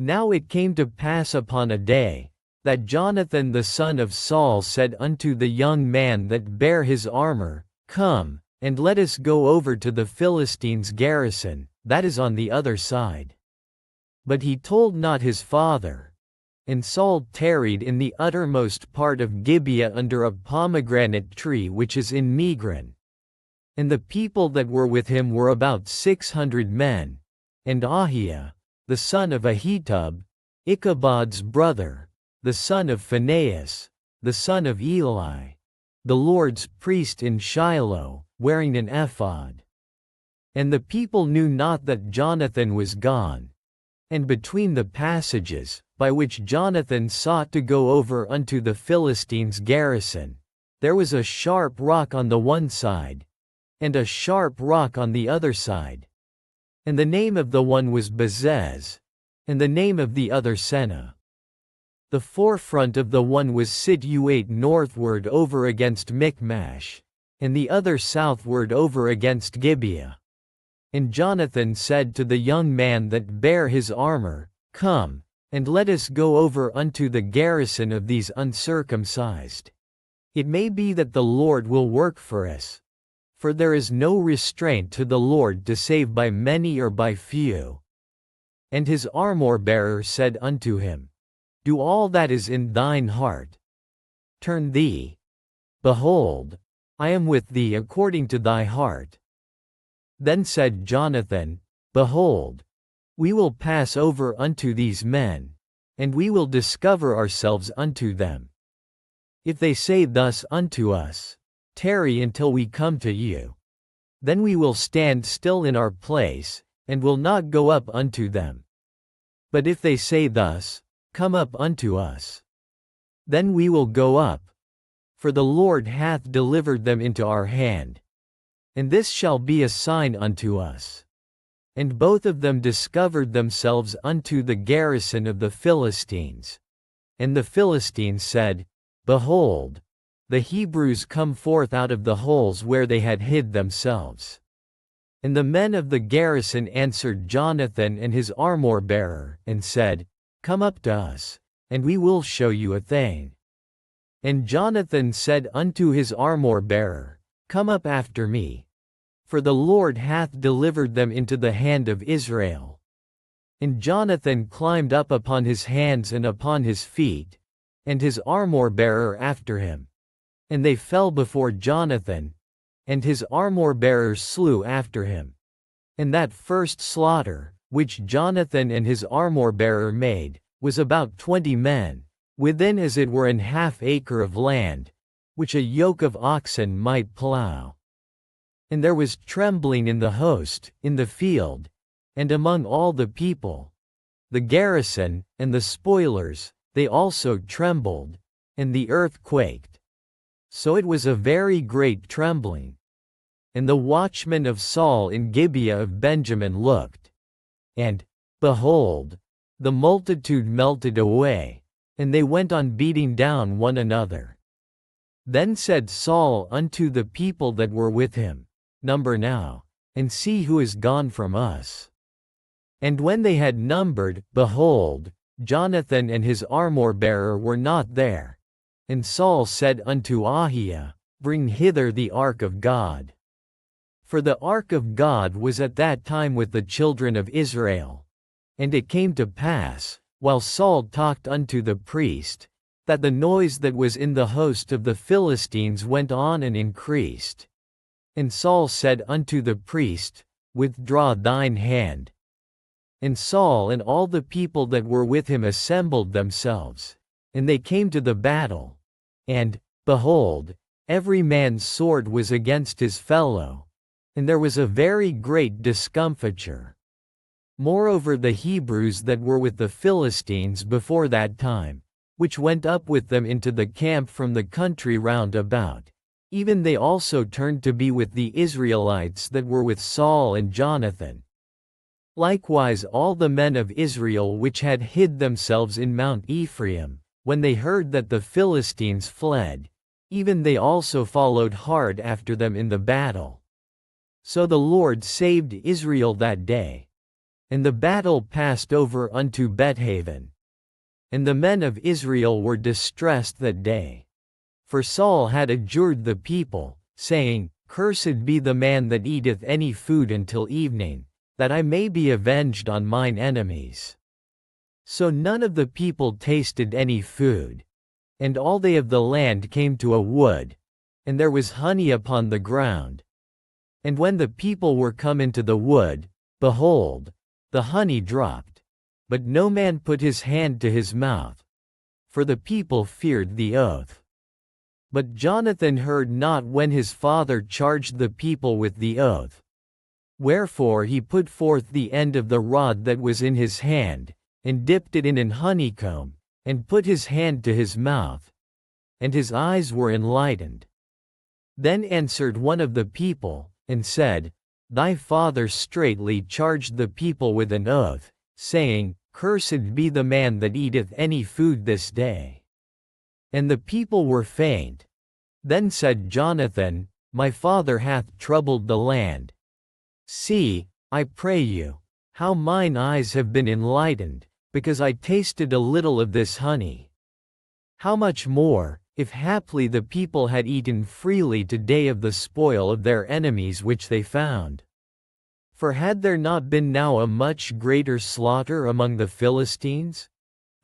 Now it came to pass upon a day, that Jonathan the son of Saul said unto the young man that bare his armor, Come, and let us go over to the Philistines' garrison, that is on the other side. But he told not his father. And Saul tarried in the uttermost part of Gibeah under a pomegranate tree which is in Migron. And the people that were with him were about 600 men. And Ahiah, the son of Ahitub, Ichabod's brother, the son of Phinehas, the son of Eli, the Lord's priest in Shiloh, wearing an ephod. And the people knew not that Jonathan was gone. And between the passages, by which Jonathan sought to go over unto the Philistines' garrison, there was a sharp rock on the one side, and a sharp rock on the other side. And the name of the one was Bezez, and the name of the other Seneh. The forefront of the one was situate northward over against Michmash, and the other southward over against Gibeah. And Jonathan said to the young man that bare his armor, Come, and let us go over unto the garrison of these uncircumcised. It may be that the Lord will work for us. For there is no restraint to the Lord to save by many or by few. And his armor-bearer said unto him, Do all that is in thine heart. Turn thee. Behold, I am with thee according to thy heart. Then said Jonathan, Behold, we will pass over unto these men, and we will discover ourselves unto them. If they say thus unto us, Tarry until we come to you, then we will stand still in our place, and will not go up unto them. But if they say thus, Come up unto us, then we will go up, for the Lord hath delivered them into our hand. And this shall be a sign unto us. And both of them discovered themselves unto the garrison of the Philistines. And the Philistines said, Behold, the Hebrews come forth out of the holes where they had hid themselves. And the men of the garrison answered Jonathan and his armor-bearer, and said, Come up to us, and we will show you a thing. And Jonathan said unto his armor-bearer, Come up after me. For the Lord hath delivered them into the hand of Israel. And Jonathan climbed up upon his hands and upon his feet, and his armor-bearer after him. And they fell before Jonathan, and his armor-bearer slew after him. And that first slaughter, which Jonathan and his armor-bearer made, was about 20 men, within as it were an half-acre of land, which a yoke of oxen might plow. And there was trembling in the host, in the field, and among all the people. The garrison, and the spoilers, they also trembled, and the earth quaked. So it was a very great trembling. And the watchmen of Saul in Gibeah of Benjamin looked. And, behold, the multitude melted away, and they went on beating down one another. Then said Saul unto the people that were with him, Number now, and see who is gone from us. And when they had numbered, behold, Jonathan and his armor-bearer were not there. And Saul said unto Ahiah, Bring hither the ark of God. For the ark of God was at that time with the children of Israel. And it came to pass, while Saul talked unto the priest, that the noise that was in the host of the Philistines went on and increased. And Saul said unto the priest, Withdraw thine hand. And Saul and all the people that were with him assembled themselves, and they came to the battle. And, behold, every man's sword was against his fellow, and there was a very great discomfiture. Moreover, the Hebrews that were with the Philistines before that time, which went up with them into the camp from the country round about, even they also turned to be with the Israelites that were with Saul and Jonathan. Likewise all the men of Israel which had hid themselves in Mount Ephraim, when they heard that the Philistines fled, even they also followed hard after them in the battle. So the Lord saved Israel that day. And the battle passed over unto Bethaven. And the men of Israel were distressed that day. For Saul had adjured the people, saying, Cursed be the man that eateth any food until evening, that I may be avenged on mine enemies. So none of the people tasted any food. And all they of the land came to a wood, and there was honey upon the ground. And when the people were come into the wood, behold, the honey dropped, but no man put his hand to his mouth, for the people feared the oath. But Jonathan heard not when his father charged the people with the oath. Wherefore he put forth the end of the rod that was in his hand, and dipped it in an honeycomb, and put his hand to his mouth, and his eyes were enlightened. Then answered one of the people, and said, Thy father straitly charged the people with an oath, saying, Cursed be the man that eateth any food this day. And the people were faint. Then said Jonathan, My father hath troubled the land. See, I pray you, how mine eyes have been enlightened, because I tasted a little of this honey. How much more, if haply the people had eaten freely today of the spoil of their enemies which they found. For had there not been now a much greater slaughter among the Philistines?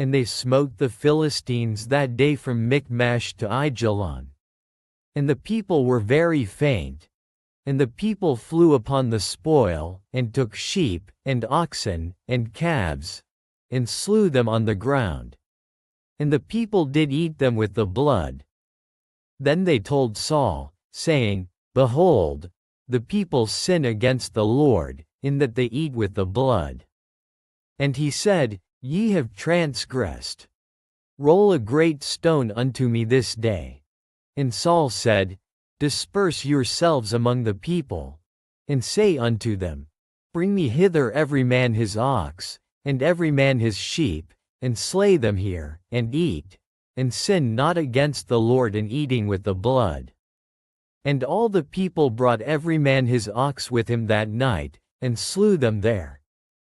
And they smote the Philistines that day from Michmash to Aijalon. And the people were very faint. And the people flew upon the spoil, and took sheep, and oxen, and calves, and slew them on the ground. And the people did eat them with the blood. Then they told Saul, saying, Behold, the people sin against the Lord, in that they eat with the blood. And he said, Ye have transgressed. Roll a great stone unto me this day. And Saul said, Disperse yourselves among the people, and say unto them, Bring me hither every man his ox, and every man his sheep, and slay them here, and eat, and sin not against the Lord in eating with the blood. And all the people brought every man his ox with him that night, and slew them there.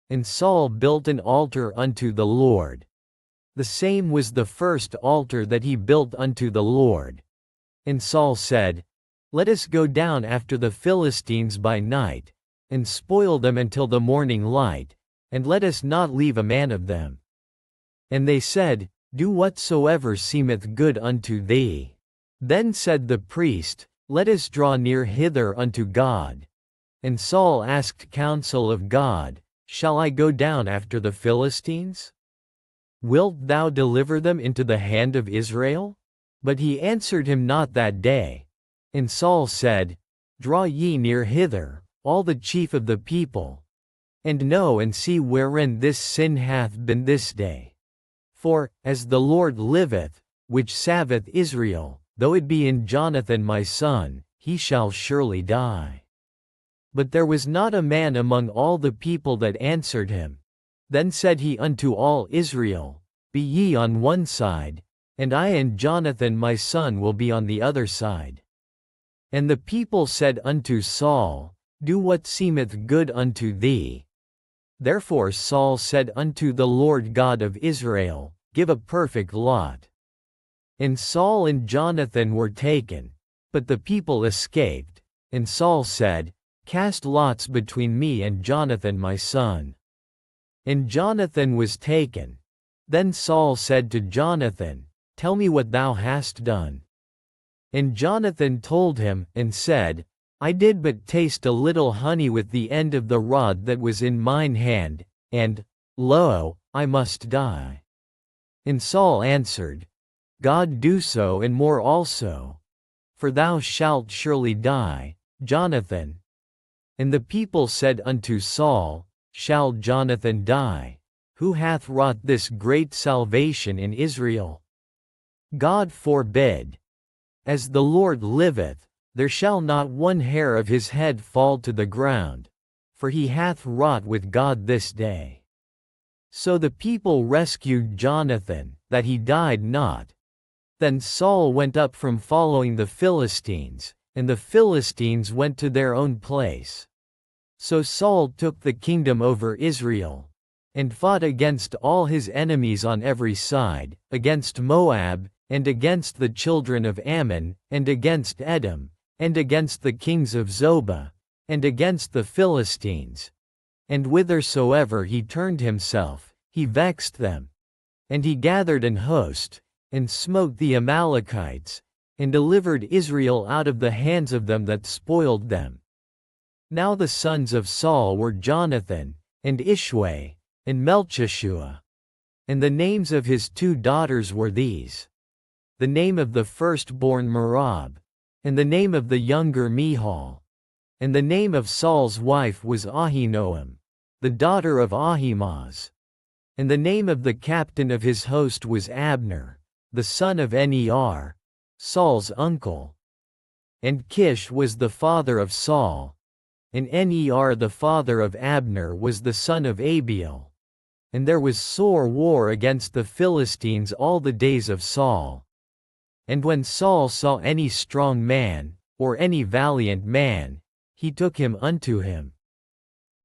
And Saul built an altar unto the Lord. The same was the first altar that he built unto the Lord. And Saul said, Let us go down after the Philistines by night, and spoil them until the morning light, and let us not leave a man of them. And they said, Do whatsoever seemeth good unto thee. Then said the priest, Let us draw near hither unto God. And Saul asked counsel of God, Shall I go down after the Philistines? Wilt thou deliver them into the hand of Israel? But he answered him not that day. And Saul said, Draw ye near hither, all the chief of the people, and know and see wherein this sin hath been this day. For, as the Lord liveth, which saveth Israel, though it be in Jonathan my son, he shall surely die. But there was not a man among all the people that answered him. Then said he unto all Israel, Be ye on one side, and I and Jonathan my son will be on the other side. And the people said unto Saul, Do what seemeth good unto thee. Therefore Saul said unto the Lord God of Israel, Give a perfect lot. And Saul and Jonathan were taken, but the people escaped. And Saul said, Cast lots between me and Jonathan my son. And Jonathan was taken. Then Saul said to Jonathan, Tell me what thou hast done. And Jonathan told him, and said, I did but taste a little honey with the end of the rod that was in mine hand, and, lo, I must die. And Saul answered, God do so and more also. For thou shalt surely die, Jonathan. And the people said unto Saul, Shall Jonathan die, who hath wrought this great salvation in Israel? God forbid. As the Lord liveth, there shall not one hair of his head fall to the ground, for he hath wrought with God this day. So the people rescued Jonathan, that he died not. Then Saul went up from following the Philistines, and the Philistines went to their own place. So Saul took the kingdom over Israel, and fought against all his enemies on every side, against Moab, and against the children of Ammon, and against Edom, and against the kings of Zobah, and against the Philistines. And whithersoever he turned himself, he vexed them. And he gathered an host, and smote the Amalekites, and delivered Israel out of the hands of them that spoiled them. Now the sons of Saul were Jonathan, and Ishway, and Melchishua. And the names of his 2 daughters were these: the name of the firstborn Merab, and the name of the younger Mihal. And the name of Saul's wife was Ahinoam, the daughter of Ahimaaz. And the name of the captain of his host was Abner, the son of Ner, Saul's uncle. And Kish was the father of Saul, and Ner the father of Abner was the son of Abiel. And there was sore war against the Philistines all the days of Saul. And when Saul saw any strong man, or any valiant man, he took him unto him.